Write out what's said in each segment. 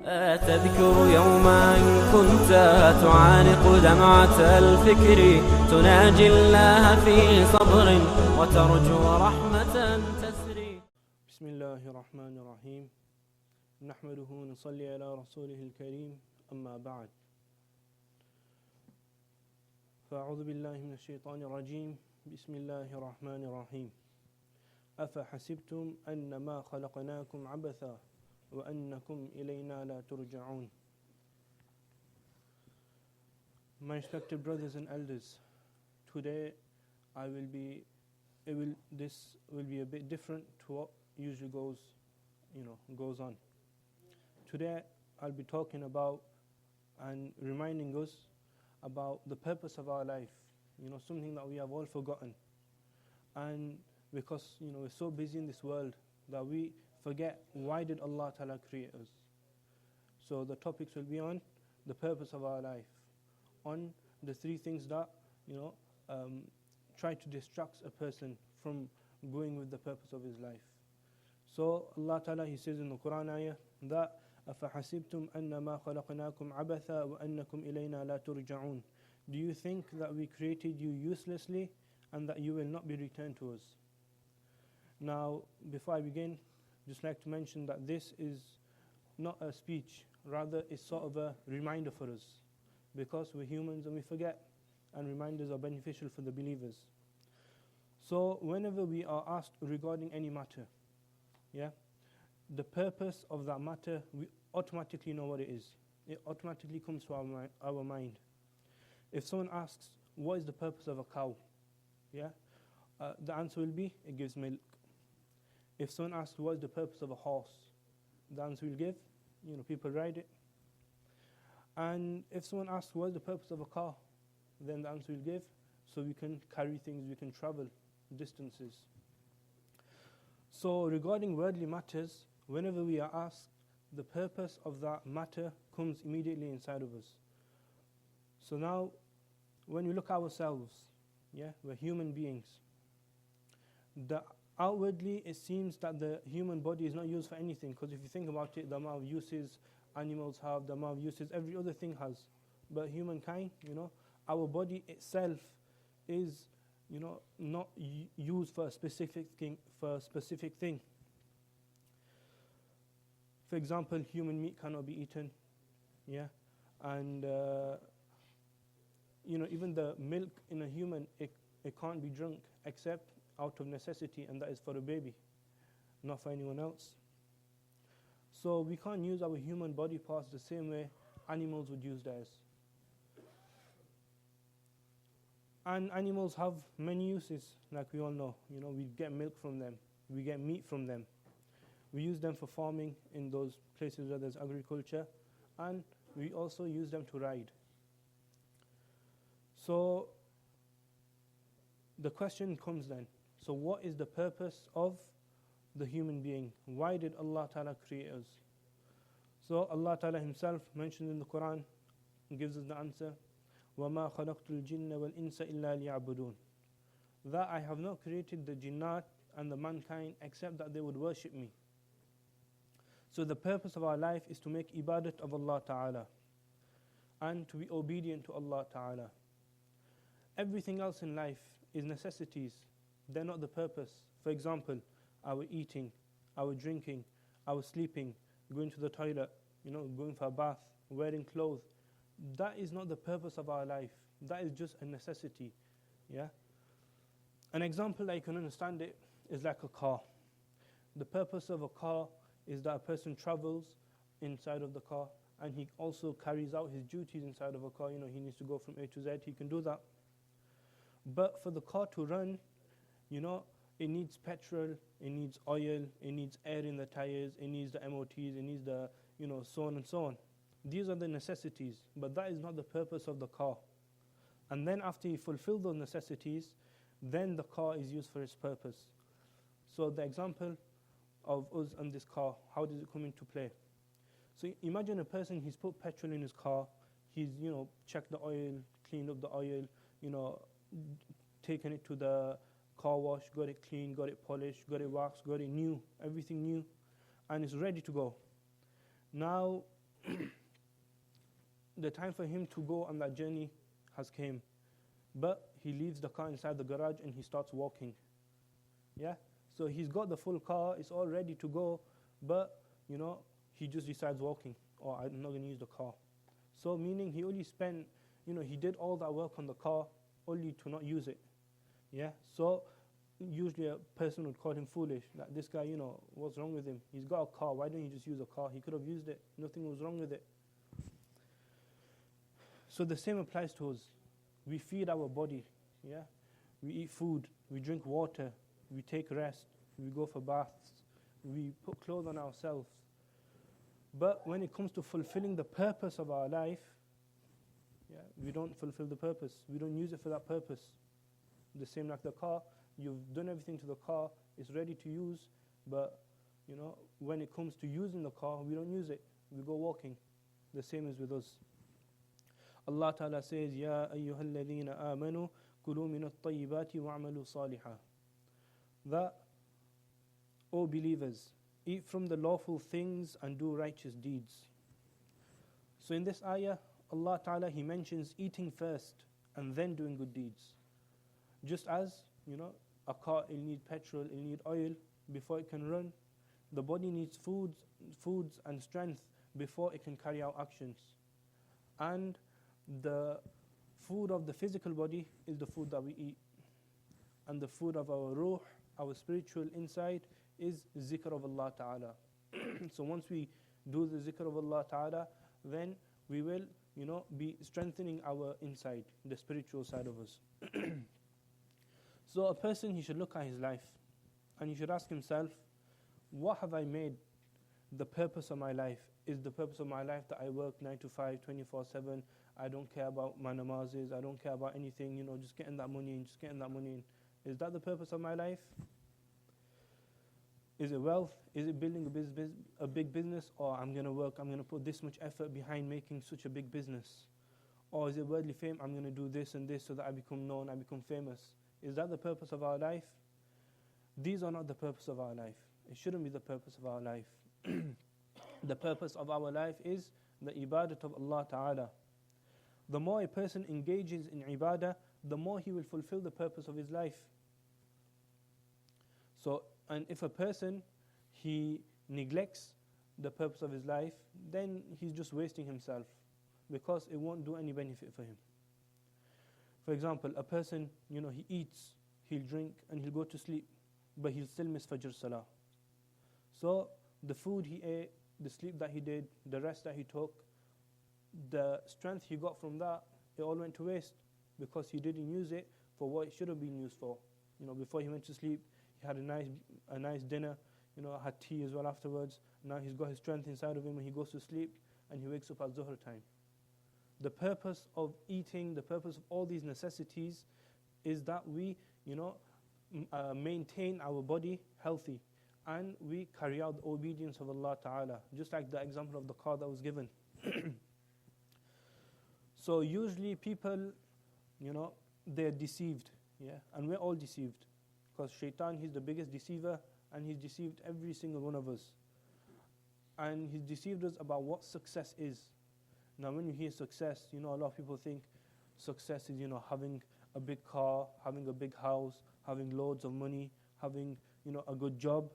تذكر يوما كنت تعانق دمعة الفكر تناجي الله في صبر وترجو رحمة تسري. بسم الله الرحمن الرحيم. نحمده ونصلي على رسوله الكريم. أما بعد، فأعوذ بالله من الشيطان الرجيم. بسم الله الرحمن الرحيم. أفحسبتم أنما خلقناكم عبثا وأنكم إلينا لا ترجعون. My respected brothers and elders, today this will be a bit different to what usually goes on. Today I'll be talking about and reminding us about the purpose of our life, something that we have all forgotten. And because we're so busy in this world that we forget, why did Allah Ta'ala create us? So the topics will be on the purpose of our life, on the three things that try to distract a person from going with the purpose of his life. So Allah Ta'ala, He says in the Quran ayah that أَفَحَسِبْتُمْ أَنَّمَا خَلَقْنَاكُمْ عَبَثًا وَأَنَّكُمْ إِلَيْنَا لَا تُرْجَعُونَ. Do you think that we created you uselessly and that you will not be returned to us? Now, before I begin, just like to mention that this is not a speech, rather it's sort of a reminder for us, because we're humans and we forget, and reminders are beneficial for the believers. So whenever we are asked regarding any matter, the purpose of that matter, we automatically know what it is. It automatically comes to our mind. If someone asks, what is the purpose of a cow? The answer will be, it gives milk. If someone asks, what is the purpose of a horse? The answer will give, people ride it. And if someone asks, what is the purpose of a car? Then the answer will give, so we can carry things, we can travel distances. So regarding worldly matters, whenever we are asked, the purpose of that matter comes immediately inside of us. So now, when we look at ourselves, we're human beings. Outwardly, it seems that the human body is not used for anything, because if you think about it, the amount of uses animals have, the amount of uses every other thing has. But humankind, our body itself is, not used for a specific thing. For example, human meat cannot be eaten, and even the milk in a human, it can't be drunk except out of necessity, and that is for a baby, not for anyone else. So we can't use our human body parts the same way animals would use theirs. And animals have many uses, like we all know. We get milk from them, we get meat from them. We use them for farming in those places where there's agriculture, and we also use them to ride. So the question comes then, so what is the purpose of the human being? Why did Allah Ta'ala create us? So Allah Ta'ala Himself mentioned in the Quran and gives us the answer, وَمَا خَلَقْتُ الْجِنَّ وَالْإِنسَ إِلَّا لِيَعْبُدُونَ. That I have not created the jinnat and the mankind except that they would worship me. So the purpose of our life is to make ibadat of Allah Ta'ala and to be obedient to Allah Ta'ala. Everything else in life is necessities. They're not the purpose. For example, our eating, our drinking, our sleeping, going to the toilet, going for a bath, wearing clothes. That is not the purpose of our life. That is just a necessity. An example that you can understand it is like a car. The purpose of a car is that a person travels inside of the car, and he also carries out his duties inside of a car. He needs to go from A to Z, he can do that. But for the car to run, it needs petrol, it needs oil, it needs air in the tires, it needs the MOTs, it needs the, so on and so on. These are the necessities, but that is not the purpose of the car. And then after you fulfill those necessities, then the car is used for its purpose. So the example of us and this car, how does it come into play? So imagine a person, he's put petrol in his car, he's checked the oil, cleaned up the oil, taken it to the car wash, got it clean, got it polished, got it waxed, got it new, everything new, and it's ready to go. Now the time for him to go on that journey has came. But he leaves the car inside the garage and he starts walking. Yeah? So he's got the full car, it's all ready to go, but he just decides walking, or I'm not going to use the car. So meaning he only spent, he did all that work on the car only to not use it. Yeah? So usually a person would call him foolish. Like, this guy, what's wrong with him? He's got a car, why don't he just use a car? He could have used it, nothing was wrong with it. So the same applies to us. We feed our body, yeah? We eat food, we drink water, we take rest, we go for baths, we put clothes on ourselves. But when it comes to fulfilling the purpose of our life, yeah, we don't fulfill the purpose. We don't use it for that purpose. The same like the car, you've done everything to the car, it's ready to use, but when it comes to using the car, we don't use it. We go walking. The same is with us. Allah Ta'ala says, Ya ayyuhal ladhina amanu kulu min at-tayyibati wa'amalu salihah. That, O believers, eat from the lawful things and do righteous deeds. So in this ayah, Allah Ta'ala, He mentions eating first and then doing good deeds. Just as, a car, it'll need petrol, it'll need oil before it can run. The body needs foods and strength before it can carry out actions. And the food of the physical body is the food that we eat. And the food of our ruh, our spiritual inside, is zikr of Allah Ta'ala. So once we do the zikr of Allah Ta'ala, then we will, be strengthening our inside, the spiritual side of us. So a person, he should look at his life and he should ask himself, what have I made the purpose of my life? Is the purpose of my life that I work 9 to 5, 24/7? I don't care about my namazes, I don't care about anything, just getting that money in, just getting that money in. Is that the purpose of my life? Is it wealth? Is it building a big business? Or I'm going to work, I'm going to put this much effort behind making such a big business? Or is it worldly fame? I'm going to do this and this so that I become known, I become famous. Is that the purpose of our life? These are not the purpose of our life. It shouldn't be the purpose of our life. The purpose of our life is the ibadat of Allah Ta'ala. The more a person engages in ibadah, the more he will fulfill the purpose of his life. So, and if a person, he neglects the purpose of his life, then he's just wasting himself, because it won't do any benefit for him. For example, a person, he eats, he'll drink, and he'll go to sleep, but he'll still miss Fajr Salah. So, the food he ate, the sleep that he did, the rest that he took, the strength he got from that, it all went to waste, because he didn't use it for what it should have been used for. Before he went to sleep, he had a nice dinner, had tea as well afterwards. Now he's got his strength inside of him when he goes to sleep, and he wakes up at Zuhr time. The purpose of eating, the purpose of all these necessities is that we, maintain our body healthy, and we carry out the obedience of Allah Ta'ala, just like the example of the car that was given. So usually people, they're deceived, and we're all deceived, because Shaitan, he's the biggest deceiver, and he's deceived every single one of us. And he's deceived us about what success is. Now when you hear success, a lot of people think success is, having a big car, having a big house, having loads of money, having, a good job,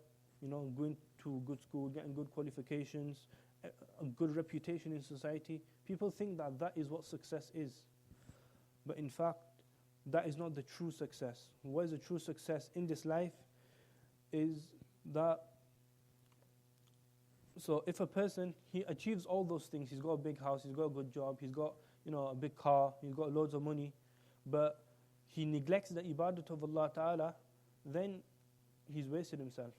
going to good school, getting good qualifications, a good reputation in society. People think that that is what success is. But in fact, that is not the true success. What is the true success in this life is that, so if a person, he achieves all those things, he's got a big house, he's got a good job, he's got, a big car, he's got loads of money, but he neglects the ibadat of Allah Ta'ala, then he's wasted himself.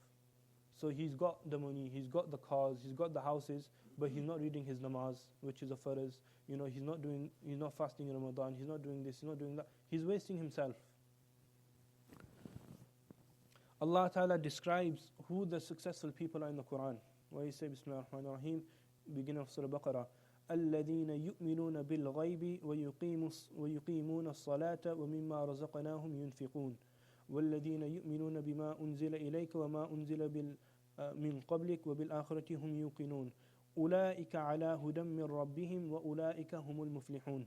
So he's got the money, he's got the cars, he's got the houses, but he's not reading his namaz, which is a farz. He's not fasting in Ramadan, he's not doing this, he's not doing that. He's wasting himself. Allah Ta'ala describes who the successful people are in the Quran. Where He says, Bismillah ar-Rahman ar-Rahim, beginning of Surah Baqarah, الَّذِينَ يُؤْمِنُونَ بِالْغَيْبِ وَيُقِيمُونَ الصَّلَاةَ وَمِمَّا رَزَقْنَاهُمْ يُنْفِقُونَ وَالَّذِينَ يُؤْمِنُونَ بِمَا أُنزِلَ إِلَيْكَ وَمَا أُنزِلَ مِنْ قَبْلِكَ وَبِالْآخِرَةِ هُمْ يُوقِنُونَ أُولَٰئِكَ عَلَىٰ هُدًى مِّن رَبِّهِمْ وَأُولَٰئِكَ هُمُ الْمُفْلِحُونَ.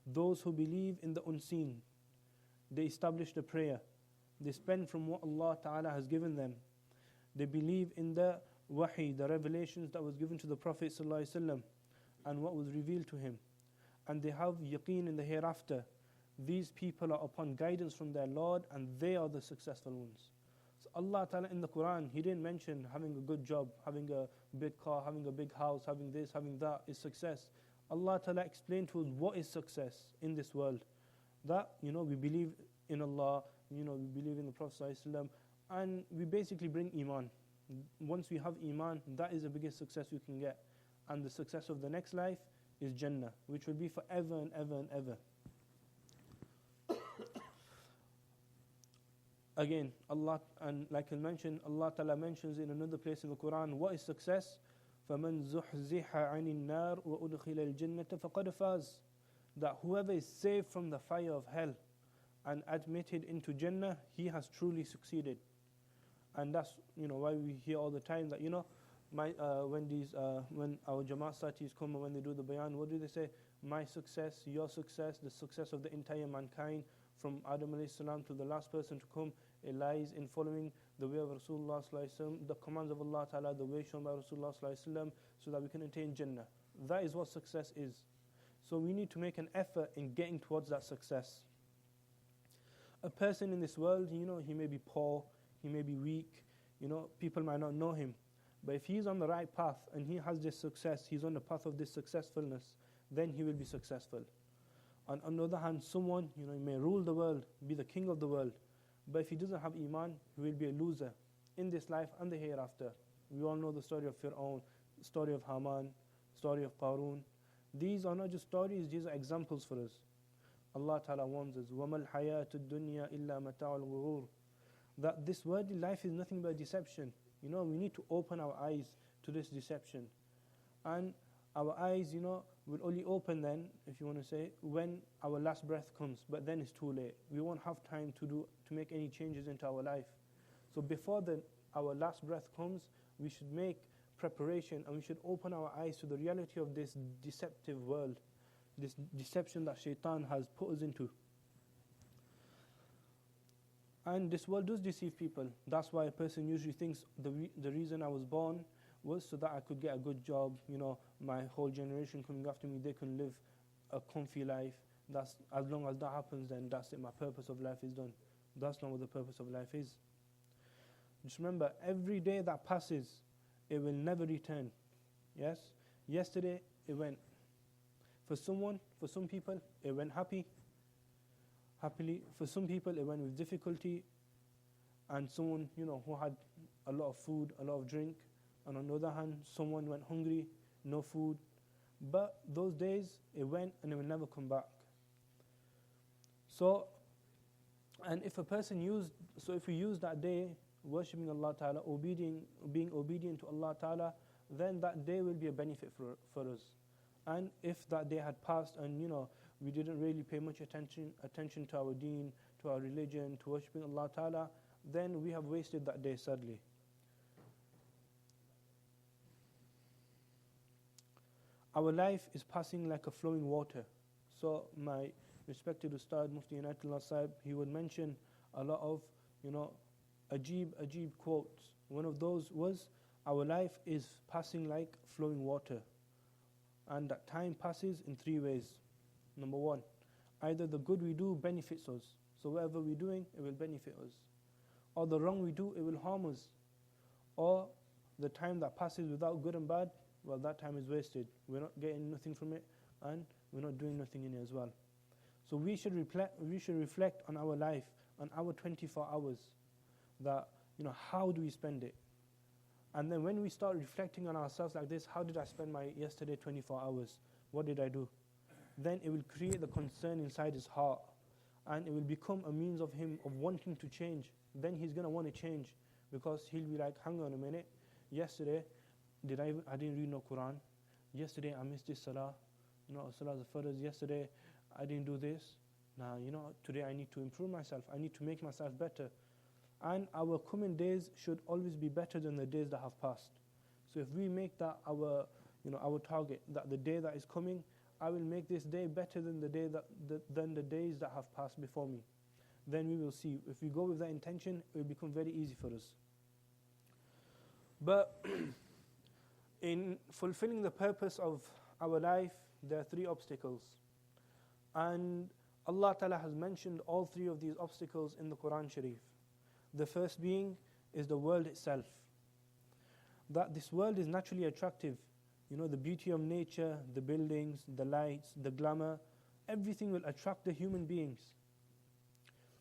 Those who believe in the unseen, they establish the prayer, they spend from what Allah Ta'ala has given them, they believe in the wahi, the revelations that was given to the Prophet ﷺ and what was revealed to him, and they have yaqeen in the hereafter. These people are upon guidance from their Lord, and they are the successful ones. So Allah Ta'ala in the Quran, He didn't mention having a good job, having a big car, having a big house, having this, having that is success. Allah Ta'ala explained to us what is success in this world. That, we believe in Allah, we believe in the Prophet ﷺ, and we basically bring Iman. Once we have Iman, that is the biggest success we can get. And the success of the next life is Jannah, which will be forever and ever and ever. Again, Allah, and like I mentioned, Allah Ta'ala mentions in another place in the Quran, what is success? فَمَنْ زُحْزِحَ عَنِ النَّارِ وَأُدْخِلَ الْجَنَّةَ فَقَدْ فَازَ. That whoever is saved from the fire of hell and admitted into Jannah, he has truly succeeded. And that's why we hear all the time that when our Jamaat Satis come and when they do the bayan, what do they say? My success, your success, the success of the entire mankind, from Adam alayhi salam to the last person to come, it lies in following the way of Rasulullah sallallahu alaihi wasallam, the commands of Allah Ta'ala, the way shown by Rasulullah sallallahu alaihi wasallam, so that we can attain Jannah. That is what success is. So we need to make an effort in getting towards that success. A person in this world, he may be poor, he may be weak, people might not know him. But if he's on the right path and he has this success, he's on the path of this successfulness, then he will be successful. On the other hand, someone, he may rule the world, be the king of the world, but if he doesn't have Iman, he will be a loser in this life and the hereafter. We all know the story of Fir'aun, story of Haman, story of Qarun. These are not just stories, these are examples for us. Allah Ta'ala warns us, وَمَا الْحَيَاةُ الدُّنْيَا إِلَّا مَتَاعُ الْغُرُورِ. That this worldly life is nothing but deception. We need to open our eyes to this deception. And our eyes, will only open then, if you want to say, when our last breath comes. But then it's too late. We won't have time to make any changes into our life. So before our last breath comes, we should make preparation and we should open our eyes to the reality of this deceptive world, this deception that shaitan has put us into. And this world does deceive people. That's why a person usually thinks the reason I was born was so that I could get a good job, my whole generation coming after me, they can live a comfy life. That's, as long as that happens, then that's it, my purpose of life is done. That's not what the purpose of life is. Just remember, every day that passes, it will never return. Yes? Yesterday, it went. For some people, it went happily. For some people, it went with difficulty. And someone, who had a lot of food, a lot of drink. And on the other hand, someone went hungry, no food. But those days, it went and it will never come back. So, and if we use that day worshipping Allah Ta'ala, being obedient to Allah Ta'ala, then that day will be a benefit for us. And if that day had passed and we didn't really pay much attention to our deen, to our religion, to worshipping Allah Ta'ala, then we have wasted that day sadly. Our life is passing like a flowing water. So my respected Ustad Mufti Inayatullah Sahib, he would mention a lot of ajib quotes. One of those was, our life is passing like flowing water, and that time passes in three ways. Number one, either the good we do benefits us, so whatever we're doing, it will benefit us, or the wrong we do, it will harm us, or the time that passes without good and bad, well, that time is wasted. We're not getting nothing from it, and we're not doing nothing in it as well. So we should reflect on our life, on our 24 hours, that how do we spend it? And then when we start reflecting on ourselves like this, how did I spend my yesterday 24 hours? What did I do? Then it will create the concern inside his heart, and it will become a means of him of wanting to change. Then he's going to want to change, because he'll be like, hang on a minute, yesterday I didn't read no Quran. Yesterday I missed this salah. Salah al-Farz. Yesterday I didn't do this. Now, today I need to improve myself. I need to make myself better. And our coming days should always be better than the days that have passed. So if we make that our, our target, that the day that is coming, I will make this day better than than the days that have passed before me. Then we will see. If we go with that intention, it will become very easy for us. But in fulfilling the purpose of our life, there are 3 obstacles. And Allah Ta'ala has mentioned all 3 of these obstacles in the Quran Sharif. The first being is the world itself. That this world is naturally attractive. The beauty of nature, the buildings, the lights, the glamour, everything will attract the human beings.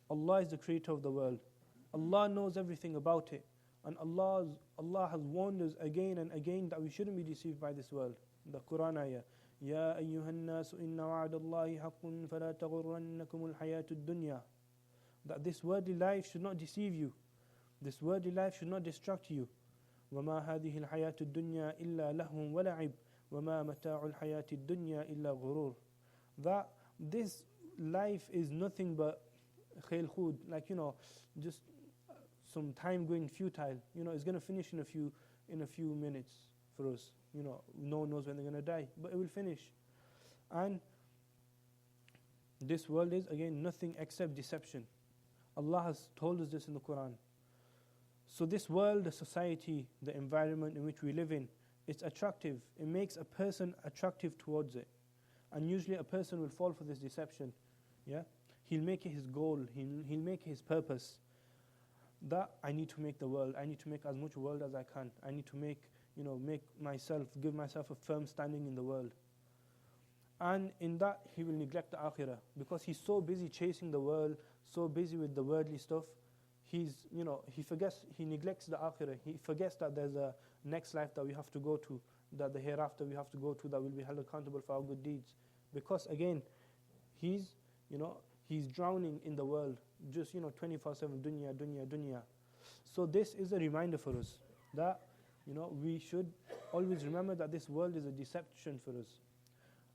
Allah is the creator of the world. Allah knows everything about it. And Allah has warned us again and again that we shouldn't be deceived by this world. The Quran ayah, يَا أَيُّهَا النَّاسُ إِنَّ وَعْدَ اللَّهِ حَقٌّ فَلَا تَغُرَّنَّكُمُ الْحَيَاةُ الدُّنْيَا. That this worldly life should not deceive you. This worldly life should not distract you. وَمَا هَذِهِ الْحَيَاةُ الدُّنْيَا إِلَّا لَهْوٌ وَلَعِبٌ وَمَا مَتَاعُ الْحَيَاةِ الدُّنْيَا إِلَّا غُرُورٌ. That this life is nothing but khayl khud, like just some time going futile. It's going to finish in a few minutes for us. No one knows when they're going to die, but it will finish. And this world is again nothing except deception. Allah has told us this in the Quran. So this world, the society, the environment in which we live in, it's attractive. It makes a person attractive towards it. And usually a person will fall for this deception. Yeah, he'll make it his goal. He'll make it his purpose. That I need to make the world. I need to make as much world as I can. I need to give myself a firm standing in the world. And in that he will neglect the akhirah because he's so busy chasing the world, so busy with the worldly stuff. He neglects the akhirah. He forgets that there's a next life that we have to go to, that the hereafter we have to go to, that will be held accountable for our good deeds. Because again, he's drowning in the world, just 24/7 dunya, dunya, dunya. So this is a reminder for us that we should always remember that this world is a deception for us.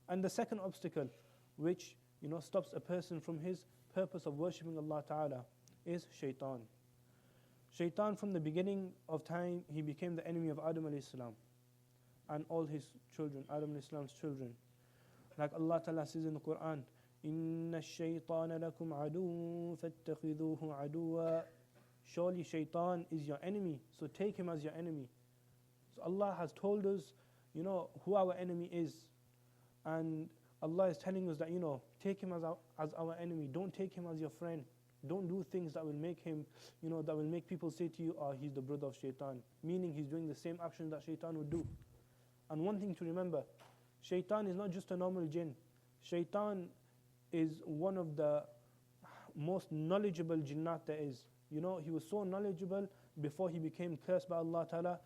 And the second obstacle, which stops a person from his purpose of worshipping Allah Ta'ala, is shaitan. Shaitan, from the beginning of time, he became the enemy of Adam alayhi salam and all his children, Adam alayhi salam's children. Like Allah Ta'ala says in the Quran, إِنَّ الشَّيْطَانَ لَكُمْ عَدُوٌّ فَاتَّخِذُوهُ عَدُوًّا. Surely shaitan is your enemy, so take him as your enemy. So Allah has told us, who our enemy is. And Allah is telling us that, take him as our enemy. Don't take him as your friend. Don't do things that will make him, that will make people say to you, he's the brother of shaitan. Meaning he's doing the same action that shaitan would do. And one thing to remember, shaitan is not just a normal jinn. Shaitan is one of the most knowledgeable jinnat there is. He was so knowledgeable before he became cursed by Allah Ta'ala.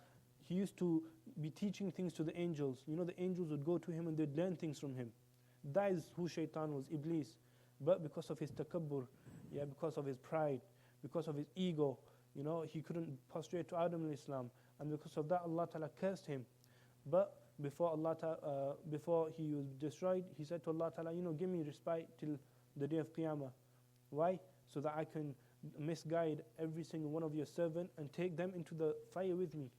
He used to be teaching things to the angels. The angels would go to him and they'd learn things from him. That is who shaitan was, Iblis. But because of his takabbur, because of his pride, because of his ego, he couldn't prostrate to Adam alayhi salam. And because of that, Allah Ta'ala cursed him. But before he was destroyed, he said to Allah Ta'ala, give me respite till the day of Qiyamah. Why? So that I can misguide every single one of your servants and take them into the fire with me.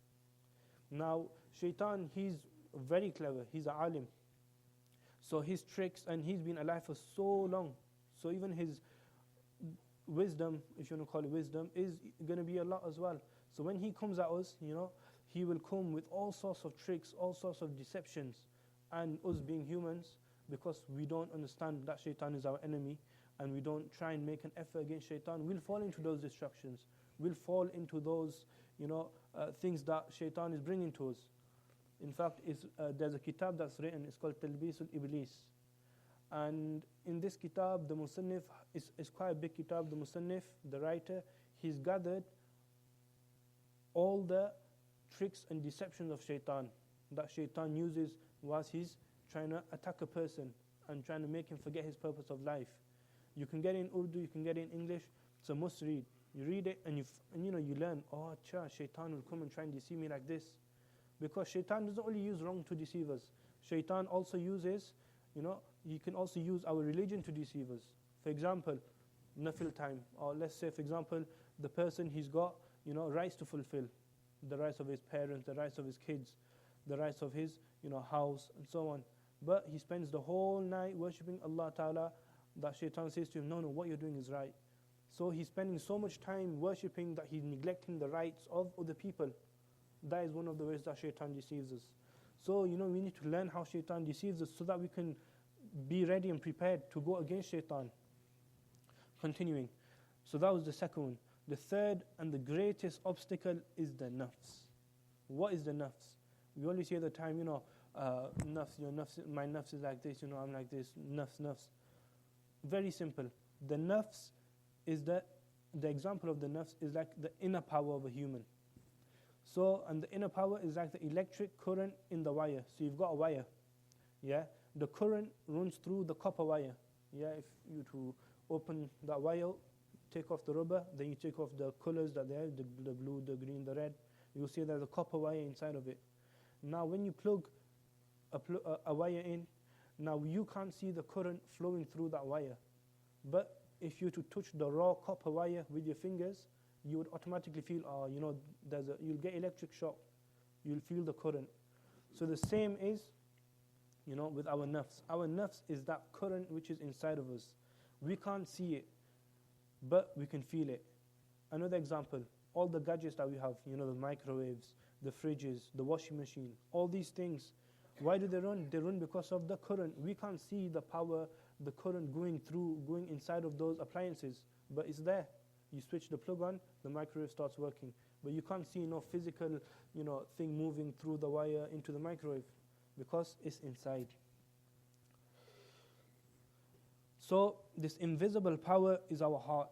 Now, shaitan, he's very clever. He's an alim. So his tricks, and he's been alive for so long. So even his wisdom, if you want to call it wisdom, is going to be a lot as well. So when he comes at us, he will come with all sorts of tricks, all sorts of deceptions. And us being humans, because we don't understand that shaitan is our enemy, and we don't try and make an effort against shaitan, we'll fall into those distractions. We'll fall into those, things that shaitan is bringing to us. In fact, there's a kitab that's written, it's called Talbisul Iblis. And in this kitab, the Musannif, is quite a big kitab, the Musannif, the writer, he's gathered all the tricks and deceptions of shaitan that shaitan uses whilst he's trying to attack a person and trying to make him forget his purpose of life. You can get it in Urdu, you can get it in English, it's a must read. You read it and you learn, shaitan will come and try and deceive me like this. Because shaitan doesn't only use wrong to deceive us. Shaitan also uses, he can also use our religion to deceive us. For example, nafil time, or let's say, for example, the person, he's got, rights to fulfill. The rights of his parents, the rights of his kids, the rights of his, house and so on. But he spends the whole night worshipping Allah Ta'ala, that shaitan says to him, no, what you're doing is right. So he's spending so much time worshipping that he's neglecting the rights of other people. That is one of the ways that shaitan deceives us. So, we need to learn how shaitan deceives us so that we can be ready and prepared to go against shaitan. Continuing. So that was the second one. The third and the greatest obstacle is the nafs. What is the nafs? We always hear the time, nafs, my nafs is like this, I'm like this, nafs. Very simple. The nafs is the example of the nafs is like the inner power of a human. So, and the inner power is like the electric current in the wire. So you've got a wire, yeah? The current runs through the copper wire, yeah? If you to open that wire, take off the rubber, then you take off the colors that they have, the blue, the green, the red, you'll see there's a copper wire inside of it. Now when you plug a wire in, now you can't see the current flowing through that wire. But if you to touch the raw copper wire with your fingers, you would automatically feel, you'll get electric shock. You'll feel the current. So the same is, with our nafs. Our nafs is that current which is inside of us. We can't see it, but we can feel it. Another example, all the gadgets that we have, the microwaves, the fridges, the washing machine, all these things, why do they run? They run because of the current. We can't see the power, the current going inside of those appliances, but it's there. You switch the plug on, the microwave starts working. But you can't see no physical, thing moving through the wire into the microwave because it's inside. So this invisible power is our heart.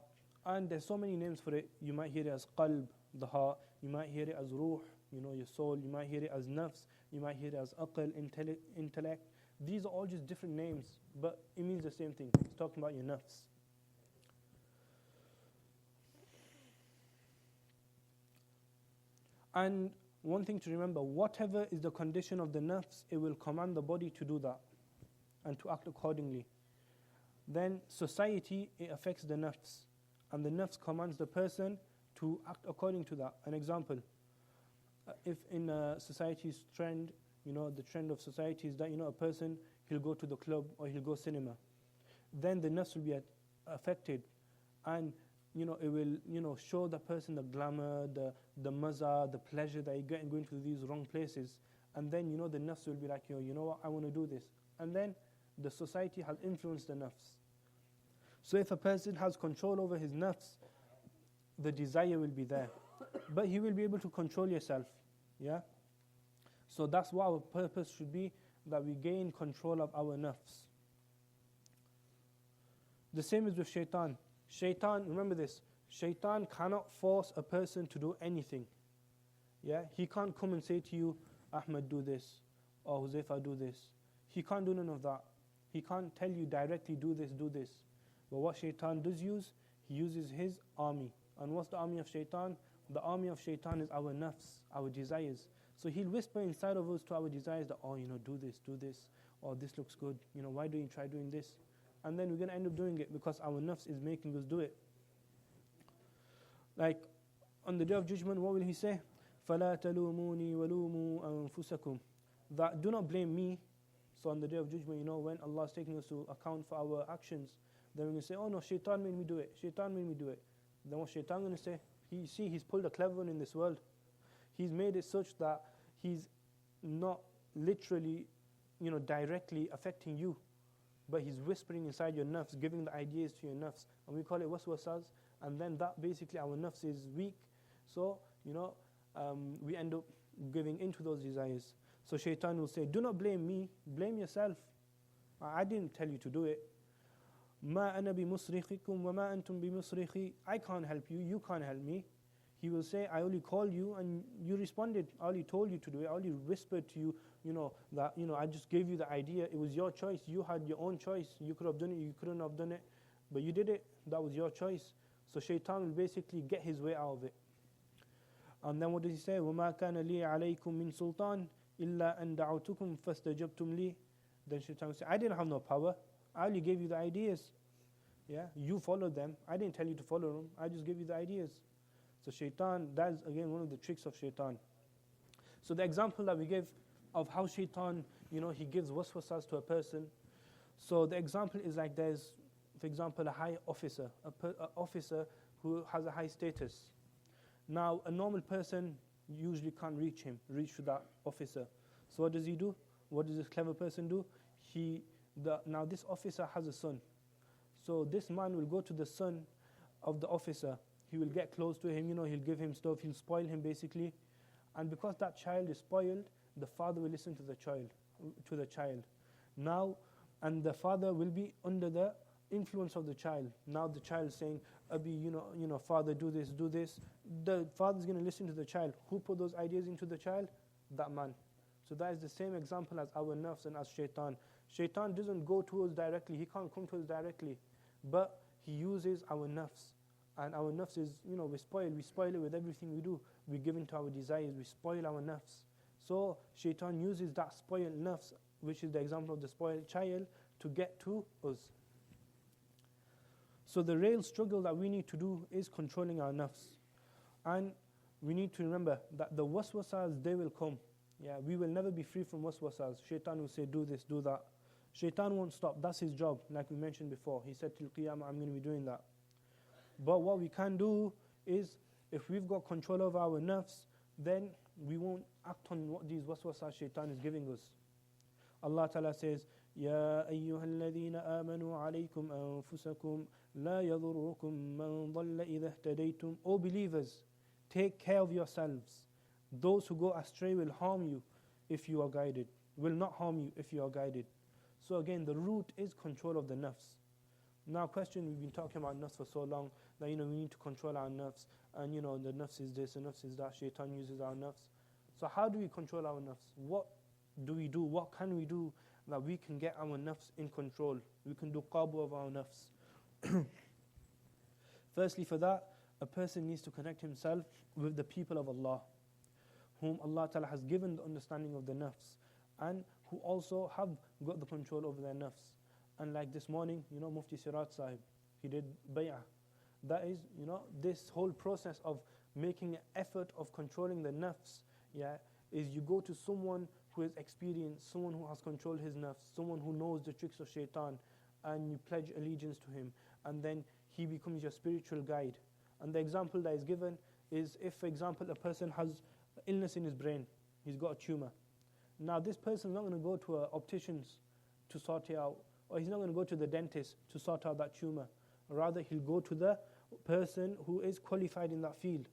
And there's so many names for it. You might hear it as qalb, the heart. You might hear it as ruh, your soul. You might hear it as nafs. You might hear it as aql, intellect. These are all just different names, but it means the same thing. It's talking about your nafs. And one thing to remember, whatever is the condition of the nafs, it will command the body to do that and to act accordingly. Then society, it affects the nafs, and the nafs commands the person to act according to that. An example, if in a society's trend, the trend of society is that, a person, he'll go to the club or he'll go cinema. Then the nafs will be affected, and it will, show the person the glamour, the maza, the pleasure that you get in going to these wrong places. And then, the nafs will be like, what, I want to do this. And then the society has influenced the nafs. So if a person has control over his nafs, the desire will be there. But he will be able to control yourself, yeah? So that's what our purpose should be, that we gain control of our nafs. The same is with shaitan. Shaitan, remember this, shaitan cannot force a person to do anything. Yeah, he can't come and say to you, Ahmed, do this, or Huzaifa, do this. He can't do none of that. He can't tell you directly, do this, do this. But what shaitan does use, he uses his army. And what's the army of shaitan? The army of shaitan is our nafs, our desires. So he'll whisper inside of us to our desires that, do this, or this looks good. Why don't you try doing this? And then we're going to end up doing it because our nafs is making us do it. Like on the Day of Judgment, what will he say? فَلَا تَلُومُونِي وَلُومُوا أَنفُسَكُمْ. That do not blame me. So on the Day of Judgment, when Allah is taking us to account for our actions, then we're going to say, oh no, shaitan made me do it. Shaitan made me do it. Then what shaitan going to say? He's pulled a clever one in this world. He's made it such that he's not literally, directly affecting you, but he's whispering inside your nafs, giving the ideas to your nafs. And we call it waswasas. And then that basically our nafs is weak. So, we end up giving into those desires. So shaitan will say, do not blame me, blame yourself. I didn't tell you to do it. مَا أَنَا بِمُصْرِخِكُمْ وَمَا أَنْتُمْ بِمُصْرِخِي. I can't help you, you can't help me. He will say, I only called you and you responded. I only told you to do it. I only whispered to you, that, I just gave you the idea. It was your choice. You had your own choice. You could have done it, you couldn't have done it. But you did it. That was your choice. So shaitan will basically get his way out of it. And then what does he say? وَمَا كَانَ لِي عَلَيْكُم مِّن سُلْطَانٍ إِلَّا أَن دَعَوْتُكُمْ فَاسْتَجَبْتُمْ لِي. Then shaitan will say, I didn't have no power. I only gave you the ideas. Yeah, you followed them. I didn't tell you to follow them. I just gave you the ideas. So shaitan, that's again one of the tricks of shaitan. So the example that we give of how shaitan, he gives waswasas to a person. So the example is like there's, for example, a high officer, an officer who has a high status. Now, a normal person usually can't reach to that officer. So what does he do? What does this clever person do? Now this officer has a son. So this man will go to the son of the officer. He will get close to him, he'll give him stuff, he'll spoil him basically. And because that child is spoiled, the father will listen to the child. Now, and the father will be under the influence of the child. Now the child is saying, Abi, father, do this, do this. The father is going to listen to the child. Who put those ideas into the child? That man. So that is the same example as our nafs and as shaitan. Shaitan doesn't go to us directly. He can't come to us directly. But he uses our nafs. And our nafs is, we spoil it with everything we do. We give into our desires. We spoil our nafs. So shaitan uses that spoiled nafs, which is the example of the spoiled child, to get to us. So the real struggle that we need to do is controlling our nafs. And we need to remember that the waswasas, they will come. We will never be free from waswasas. Shaitan will say, do this, do that. Shaitan won't stop. That's his job, like we mentioned before. He said, till Qiyamah, I'm going to be doing that. But what we can do is, if we've got control of our nafs, then we won't act on what these waswasas shaitan is giving us. Allah Ta'ala says, يا أيها الذين آمنوا عليكم أنفسكم لا يضركم من ضل إذا اهتديتم. O believers, take care of yourselves. Those who go astray will harm you if you are guided. Will not harm you if you are guided. So again, the root is control of the nafs. Now question, we've been talking about nafs for so long that we need to control our nafs. And the nafs is this, the nafs is that. Shaitan uses our nafs. So how do we control our nafs? What do we do? What can we do that we can get our nafs in control? We can do qabu of our nafs. Firstly, for that, a person needs to connect himself with the people of Allah, whom Allah Ta'ala has given the understanding of the nafs, and who also have got the control over their nafs. And like this morning, Mufti Sirat Sahib, he did bay'ah. That is, this whole process of making an effort of controlling the nafs, is you go to someone who is experienced, someone who has controlled his nafs, someone who knows the tricks of shaitan, and you pledge allegiance to him, and then he becomes your spiritual guide. And the example that is given is if, for example, a person has illness in his brain, he's got a tumor. Now this person is not going to go to an optician's to sort it out, or he's not going to go to the dentist to sort out that tumor. Rather, he'll go to the person who is qualified in that field.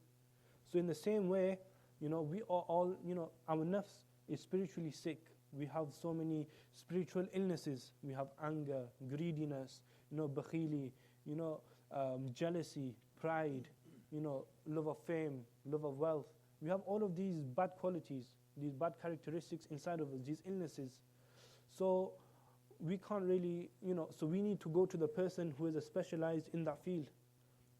So in the same way, we are all, our nafs is spiritually sick. We have so many spiritual illnesses. We have anger, greediness, bakhili, jealousy, pride, love of fame, love of wealth. We have all of these bad qualities, these bad characteristics inside of us, these illnesses. So we can't really, so we need to go to the person who is specialized in that field.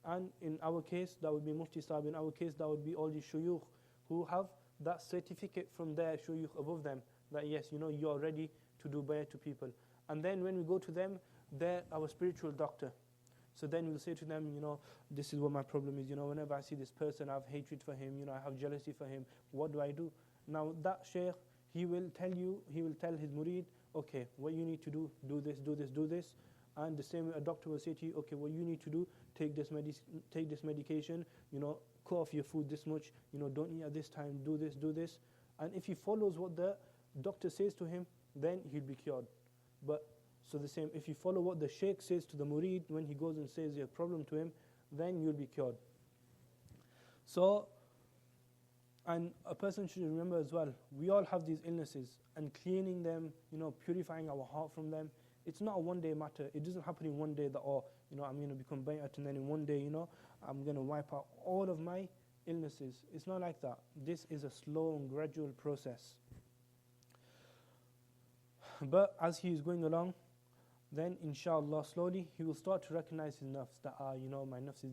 And in our case, that would be Mufti Sahib. In our case, that would be all these shuyukh who have that certificate from their shuyukh above them, that yes, you are ready to do bay'ah to people. And then when we go to them, they're our spiritual doctor. So then we'll say to them, this is what my problem is. Whenever I see this person, I have hatred for him, I have jealousy for him. What do I do? Now that shaykh, he will tell his murid, okay, what you need to do this, do this, do this. And the same way a doctor will say to you, okay, what you need to do, take this medication, cut off your food this much, don't eat at this time, do this, do this. And if he follows what the doctor says to him, then he'll be cured. But so the same, if you follow what the sheikh says to the murid when he goes and says your problem to him, then you'll be cured. So, and a person should remember as well, we all have these illnesses, and cleaning them, purifying our heart from them, it's not a one-day matter. It doesn't happen in one day that, I'm going to become bay'at, and then in one day, I'm going to wipe out all of my illnesses. It's not like that. This is a slow and gradual process. But as he is going along, then inshallah slowly he will start to recognize his nafs, that my nafs is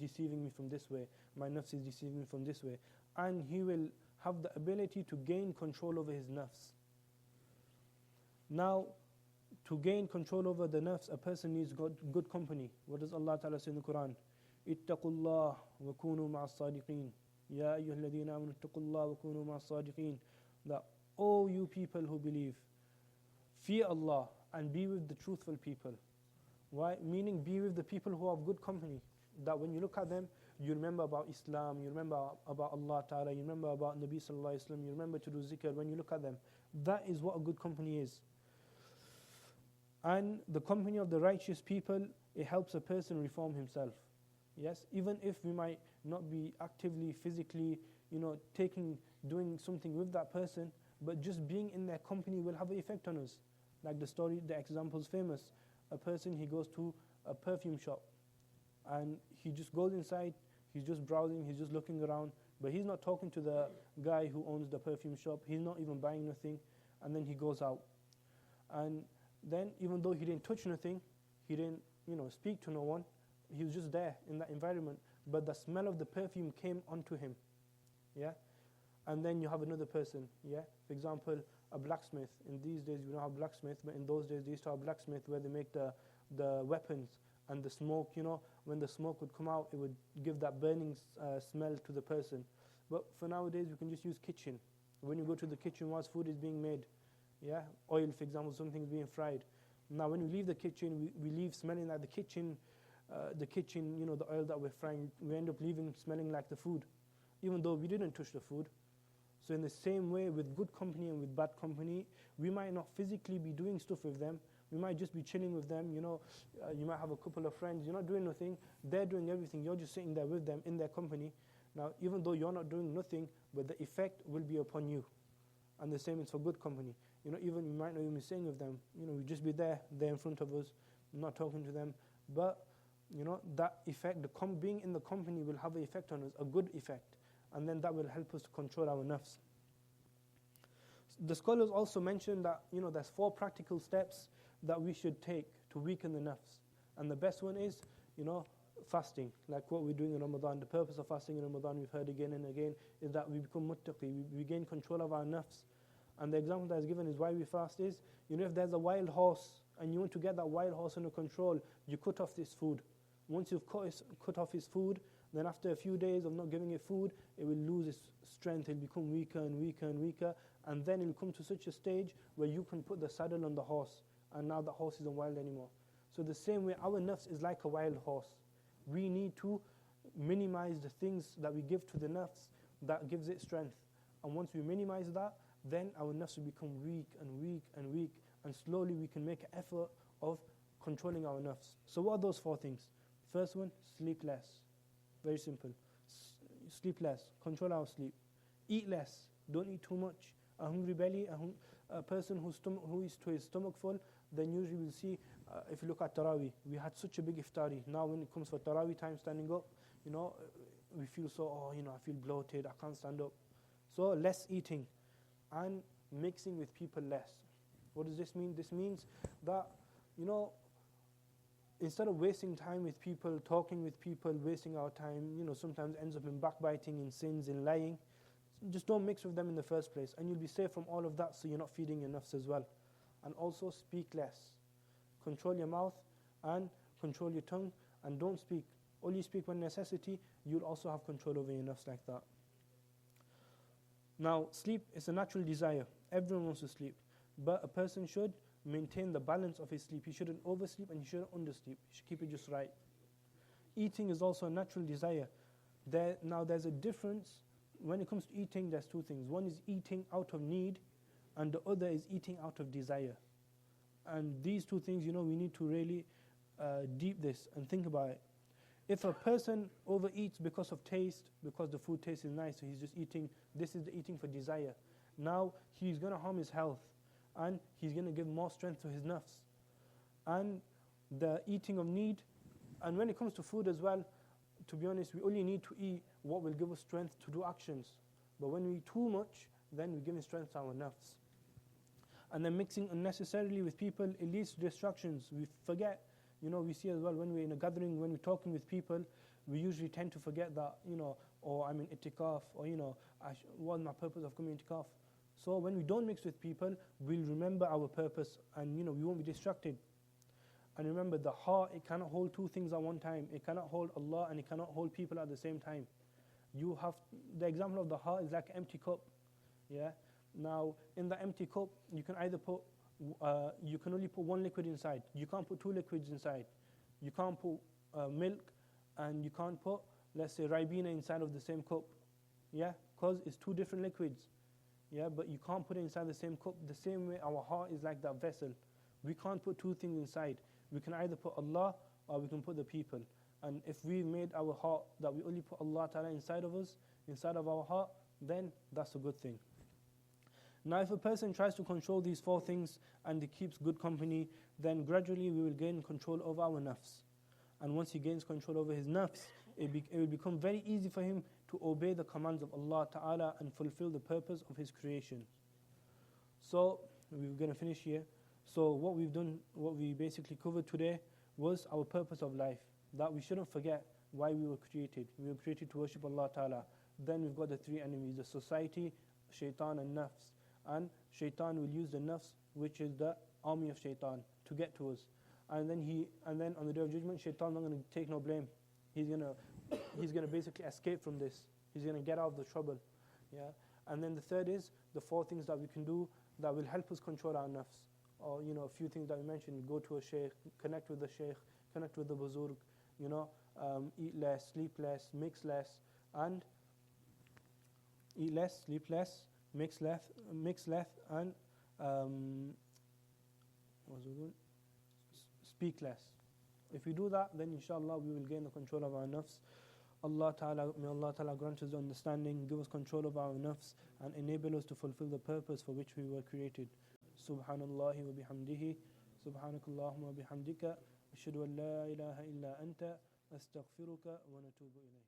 deceiving me from this way, my nafs is deceiving me from this way, and he will have the ability to gain control over his nafs. Now, to gain control over the nafs, a person needs good company. What does Allah Ta'ala say in the Quran? اتقوا الله وكونوا مع الصادقين. يا أيها الذين آمنوا اتقوا الله وكونوا مع الصادقين. That, "O you people who believe, fear Allah and be with the truthful people." Why? Meaning be with the people who have good company. That when you look at them, you remember about Islam, you remember about Allah Ta'ala, you remember about Nabi Sallallahu Alaihi Wasallam, you remember to do zikr when you look at them. That is what a good company is. And the company of the righteous people, it helps a person reform himself. Yes, even if we might not be actively, physically, doing something with that person, but just being in their company will have an effect on us. Like the example is famous. A person, he goes to a perfume shop, and he just goes inside, he's just browsing, he's just looking around, but he's not talking to the guy who owns the perfume shop, he's not even buying nothing, and then he goes out. And then, even though he didn't touch nothing, he didn't, speak to no one, he was just there in that environment, but the smell of the perfume came onto him. Yeah? And then you have another person, yeah? For example, a blacksmith. In these days, we don't have blacksmith, but in those days, they used to have blacksmith where they make the weapons, and the smoke, when the smoke would come out, it would give that burning smell to the person. But for nowadays, we can just use kitchen. When you go to the kitchen, whilst food is being made, yeah? Oil, for example, something's being fried. Now, when we leave the kitchen, we leave smelling like the kitchen, the oil that we're frying, we end up leaving smelling like the food, even though we didn't touch the food. So in the same way, with good company and with bad company, we might not physically be doing stuff with them. We might just be chilling with them. You might have a couple of friends. You're not doing nothing. They're doing everything. You're just sitting there with them in their company. Now, even though you're not doing nothing, but the effect will be upon you. And the same is for good company. Even you might not even be sitting with them. We just be there in front of us, not talking to them. But, that effect, being in the company will have an effect on us, a good effect. And then that will help us to control our nafs. The scholars also mentioned that, there's 4 practical steps that we should take to weaken the nafs. And the best one is, fasting, like what we're doing in Ramadan. The purpose of fasting in Ramadan, we've heard again and again, is that we become muttaqi, we gain control of our nafs. And the example that is given is why we fast is, if there's a wild horse and you want to get that wild horse under control, you cut off this food. Once you've cut off his food, then after a few days of not giving it food, it will lose its strength, it will become weaker and weaker and weaker, and then it will come to such a stage where you can put the saddle on the horse, and now the horse isn't wild anymore. So the same way, our nafs is like a wild horse. We need to minimize the things that we give to the nafs that gives it strength. And once we minimize that, then our nafs will become weak and weak and weak, and slowly we can make an effort of controlling our nafs. So what are those 4 things? First one, sleep less. Very simple. Sleep less. Control our sleep. Eat less. Don't eat too much. A hungry belly, a person who is to his stomach full, then usually we'll see, if you look at Taraweeh, we had such a big iftari. Now when it comes for Taraweeh time, standing up, we feel so, I feel bloated, I can't stand up. So less eating and mixing with people less. What does this mean? This means that, instead of wasting time with people, talking with people, wasting our time, sometimes ends up in backbiting, in sins, in lying, just don't mix with them in the first place. And you'll be safe from all of that, so you're not feeding your nafs as well. And also speak less. Control your mouth and control your tongue, and don't speak. Only speak when necessity. You'll also have control over your nafs like that. Now, sleep is a natural desire. Everyone wants to sleep. But a person should maintain the balance of his sleep. He shouldn't oversleep and he shouldn't undersleep. He should keep it just right. Eating is also a natural desire. Now there's a difference. When it comes to eating, there's 2 things. One is eating out of need, and the other is eating out of desire. And these 2 things, we need to really deep this and think about it. If a person overeats because of taste, because the food taste is nice, so he's just eating, this is the eating for desire. Now he's going to harm his health, and he's going to give more strength to his nafs. And the eating of need, and when it comes to food as well, to be honest, we only need to eat what will give us strength to do actions. But when we eat too much, then we're giving strength to our nafs. And then mixing unnecessarily with people, it leads to distractions. We forget, we see as well when we're in a gathering, when we're talking with people, we usually tend to forget that, or I'm in itikaf, or, what's my purpose of coming itikaf? So when we don't mix with people, we'll remember our purpose, and we won't be distracted. And remember, the heart, it cannot hold 2 things at one time. It cannot hold Allah and it cannot hold people at the same time. The example of the heart is like an empty cup. Yeah? Now, in the empty cup, you can either put, you can only put one liquid inside. You can't put two liquids inside. You can't put milk, and you can't put, let's say, Ribena inside of the same cup. Yeah, because it's two different liquids. Yeah, but you can't put it inside the same cup. The same way our heart is like that vessel. We can't put two things inside. We can either put Allah or we can put the people. And if we made our heart that we only put Allah Ta'ala inside of us, inside of our heart, then that's a good thing. Now, if a person tries to control these four things and he keeps good company, then gradually we will gain control over our nafs. And once he gains control over his nafs, it will become very easy for him to obey the commands of Allah Ta'ala and fulfill the purpose of His creation. So, we're going to finish here. So what we've done, what we basically covered today was our purpose of life. That we shouldn't forget why we were created. We were created to worship Allah Ta'ala. Then we've got the three enemies, the society, shaitan and nafs. And shaitan will use the nafs, which is the army of shaitan, to get to us. And then on the Day of Judgment, shaitan is not going to take no blame. He's going to basically escape from this. He's going to get out of the trouble. Yeah. And then the third is the four things that we can do that will help us control our nafs. Or, a few things that we mentioned: go to a sheikh, connect with the sheikh, connect with the buzurg, eat less, sleep less, mix less, and eat less, sleep less, mix less, and speak less. If we do that, then inshallah we will gain the control of our nafs. May Allah Ta'ala grant us understanding, give us control of our nafs, and enable us to fulfill the purpose for which we were created. Subhanallahi wa bihamdihi, subhanakallahumma wa bihamdika, ashhadu an la ilaha illa anta, astaghfiruka wa natubu ilayk.